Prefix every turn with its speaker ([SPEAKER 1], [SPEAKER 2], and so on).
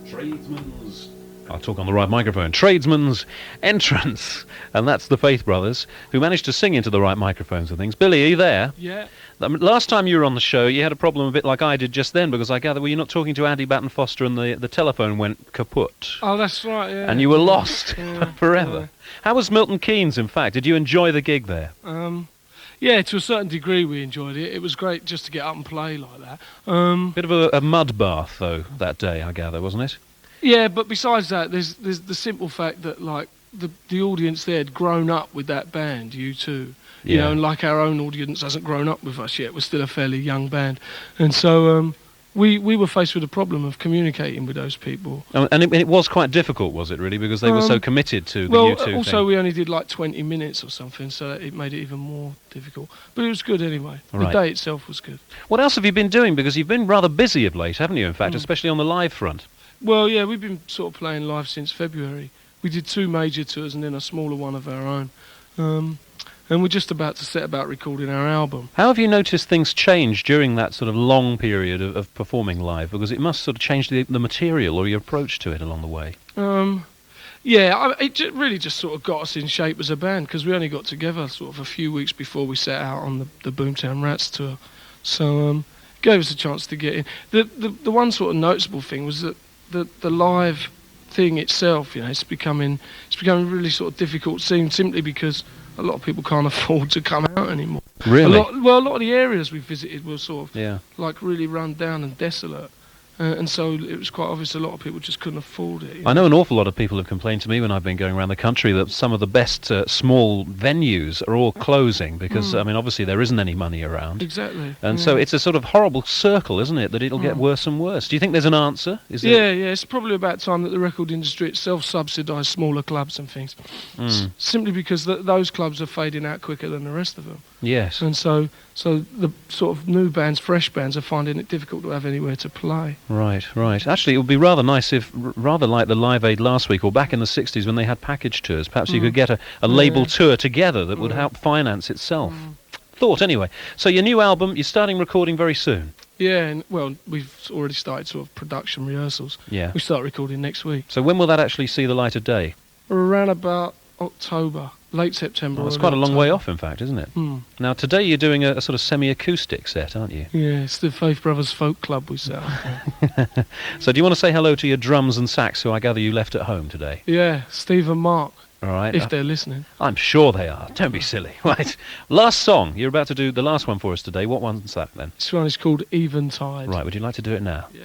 [SPEAKER 1] Tradesman's, I'll talk on the right microphone, Tradesman's Entrance, and that's the Faith Brothers, who managed to sing into the right microphones and things. Billy, are you there?
[SPEAKER 2] Yeah.
[SPEAKER 1] Last time you were on the show, you had a problem a bit like I did just then, because I gather, were you not talking to Andy Batten Foster and the telephone went kaput?
[SPEAKER 2] Oh, that's right, yeah.
[SPEAKER 1] And you were lost
[SPEAKER 2] Yeah,
[SPEAKER 1] forever.
[SPEAKER 2] yeah.
[SPEAKER 1] How was Milton Keynes, in fact? Did you enjoy the gig there?
[SPEAKER 2] Yeah, to a certain degree we enjoyed it. It was great just to get up and play like that.
[SPEAKER 1] Bit of a mud bath, though, that day, I gather, wasn't it?
[SPEAKER 2] Yeah, but besides that, there's the simple fact that, like, the audience there had grown up with that band, U2. You know, and like our own audience hasn't grown up with us yet. We're still a fairly young band. And so we were faced with the problem of communicating with those people.
[SPEAKER 1] And it was quite difficult, was it, really? Because they were so committed to the U2
[SPEAKER 2] also
[SPEAKER 1] thing.
[SPEAKER 2] we only did like 20 minutes or something, so it made it even more difficult. But it was good anyway.
[SPEAKER 1] Right.
[SPEAKER 2] The day itself was good.
[SPEAKER 1] What else have you been doing? Because you've been rather busy of late, haven't you, in fact, especially on the live front?
[SPEAKER 2] Well, yeah, we've been sort of playing live since February. We did 2 major tours and then a smaller one of our own. And we're just about to set about recording our album.
[SPEAKER 1] How have you noticed things change during that sort of long period of performing live? Because it must sort of change the material or your approach to it along the way.
[SPEAKER 2] It really just sort of got us in shape as a band, because we only got together sort of a few weeks before we set out on the Boomtown Rats tour. So gave us a chance to get in. The one sort of noticeable thing was that the live thing itself, you know, it's becoming really sort of difficult scene, simply because a lot of people can't afford to come out anymore.
[SPEAKER 1] Really?
[SPEAKER 2] A lot of the areas we visited were sort of like really run down and desolate. And so it was quite obvious a lot of people just couldn't afford it.
[SPEAKER 1] I know an awful lot of people have complained to me when I've been going around the country that some of the best small venues are all closing because, I mean, obviously there isn't any money around.
[SPEAKER 2] Exactly.
[SPEAKER 1] And so it's a sort of horrible circle, isn't it, that it'll get worse and worse. Do you think there's an answer?
[SPEAKER 2] Yeah, it's probably about time that the record industry itself subsidised smaller clubs and things. Simply because those clubs are fading out quicker than the rest of them.
[SPEAKER 1] Yes.
[SPEAKER 2] And so the sort of new bands, fresh bands, are finding it difficult to have anywhere to play.
[SPEAKER 1] Right. Actually, it would be rather nice if, rather like the Live Aid last week, or back in the 60s when they had package tours, perhaps you could get a label tour together that would help finance itself. Thought, anyway. So your new album, you're starting recording very soon?
[SPEAKER 2] Yeah, and, well, we've already started sort of production rehearsals.
[SPEAKER 1] Yeah.
[SPEAKER 2] We start recording next week.
[SPEAKER 1] So when will that actually see the light of day?
[SPEAKER 2] Around about October. Late September.
[SPEAKER 1] Well, it's quite a long way off, in fact, isn't it? Now, today you're doing a sort of semi-acoustic set, aren't you?
[SPEAKER 2] Yeah, it's the Faith Brothers Folk Club we set up.
[SPEAKER 1] So do you want to say hello to your drums and sax, who I gather you left at home today?
[SPEAKER 2] Yeah, Steve and Mark,
[SPEAKER 1] All right.
[SPEAKER 2] if they're listening.
[SPEAKER 1] I'm sure they are. Don't be silly. Right. Last song. You're about to do the last one for us today. What one's that, then?
[SPEAKER 2] This one is called Eventide.
[SPEAKER 1] Right, would you like to do it now?
[SPEAKER 2] Yeah.